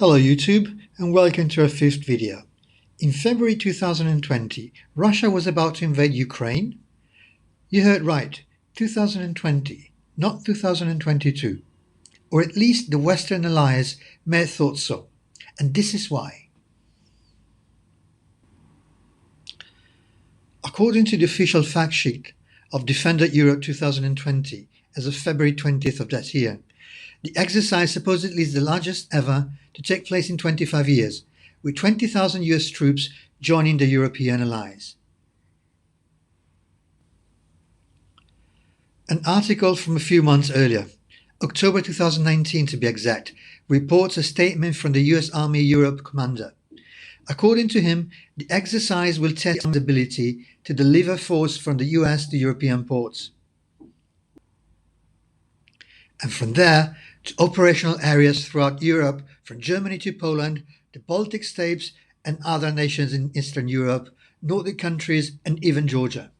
Hello YouTube and welcome to our fifth video. In February 2020, Russia was about to invade Ukraine. You heard right, 2020, not 2022. Or at least the Western allies may have thought so. And this is why. According to the official fact sheet of Defender Europe 2020, as of February 20th of that year, the exercise supposedly is the largest ever to take place in 25 years, with 20,000 US troops joining the European allies. An article from a few months earlier, October 2019 to be exact, reports a statement from the US Army Europe commander. According to him, the exercise will test the ability to deliver force from the US to European ports, and from there to operational areas throughout Europe, from Germany to Poland, the Baltic states and other nations in Eastern Europe, Nordic countries and even Georgia.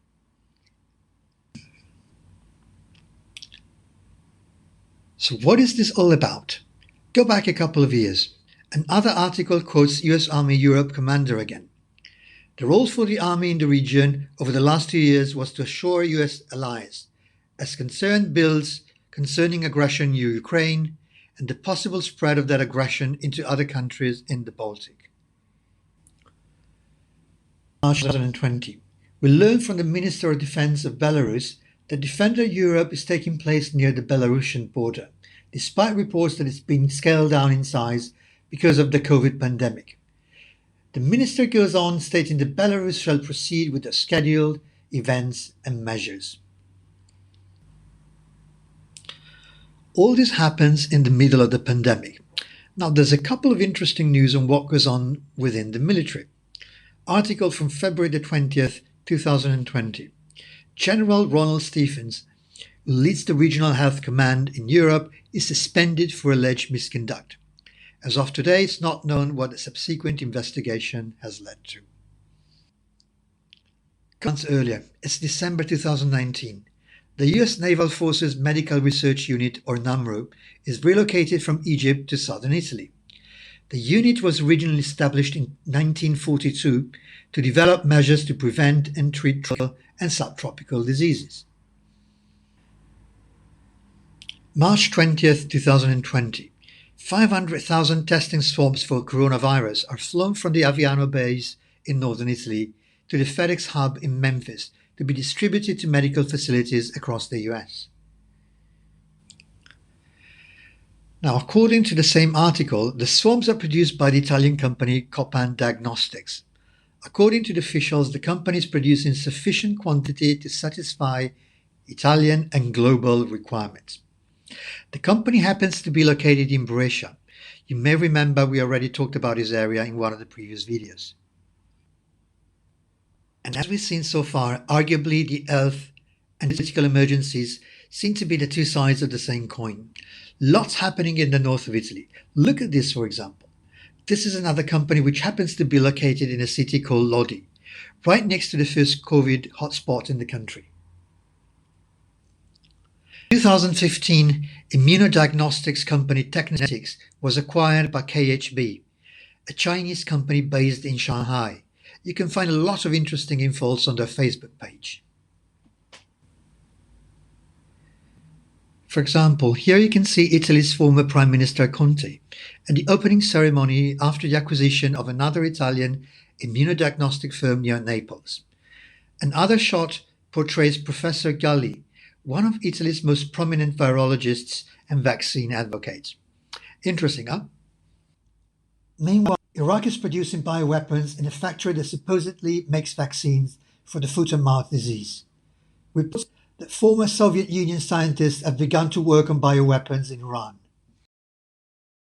So what is this all about? Go back a couple of years. Another article quotes US Army Europe commander again. The role for the army in the region over the last 2 years was to assure US allies, as concerned bills concerning aggression in Ukraine and the possible spread of that aggression into other countries in the Baltic. March 2020, we learned from the Minister of Defense of Belarus that Defender Europe is taking place near the Belarusian border, despite reports that it's been scaled down in size because of the COVID pandemic. The minister goes on stating that Belarus shall proceed with the scheduled events and measures. All this happens in the middle of the pandemic. Now there's a couple of interesting news on what goes on within the military. Article from February the 20th, 2020. General Ronald Stephens, who leads the Regional Health Command in Europe, is suspended for alleged misconduct. As of today, it's not known what the subsequent investigation has led to. Months earlier, it's December 2019. The US Naval Forces Medical Research Unit, or NAMRU, is relocated from Egypt to southern Italy. The unit was originally established in 1942 to develop measures to prevent and treat tropical and subtropical diseases. March 20th, 2020. 500,000 testing swabs for coronavirus are flown from the Aviano base in northern Italy to the FedEx hub in Memphis to be distributed to medical facilities across the US. Now, according to the same article, the swabs are produced by the Italian company Diagnostics. According to the officials, the company is producing sufficient quantity to satisfy Italian and global requirements. The company happens to be located in Brescia. You may remember we already talked about this area in one of the previous videos. And as we've seen so far, arguably the health and political emergencies seem to be the two sides of the same coin. Lots happening in the north of Italy. Look at this, for example. This is another company which happens to be located in a city called Lodi, right next to the first COVID hotspot in the country. In 2015, immunodiagnostics company Technetics was acquired by KHB, a Chinese company based in Shanghai. You can find a lot of interesting info on their Facebook page. For example, here you can see Italy's former Prime Minister Conte at the opening ceremony after the acquisition of another Italian immunodiagnostic firm near Naples. Another shot portrays Professor Galli, one of Italy's most prominent virologists and vaccine advocates. Interesting, huh? Meanwhile, Iraq is producing bioweapons in a factory that supposedly makes vaccines for the foot and mouth disease. Reports that former Soviet Union scientists have begun to work on bioweapons in Iran.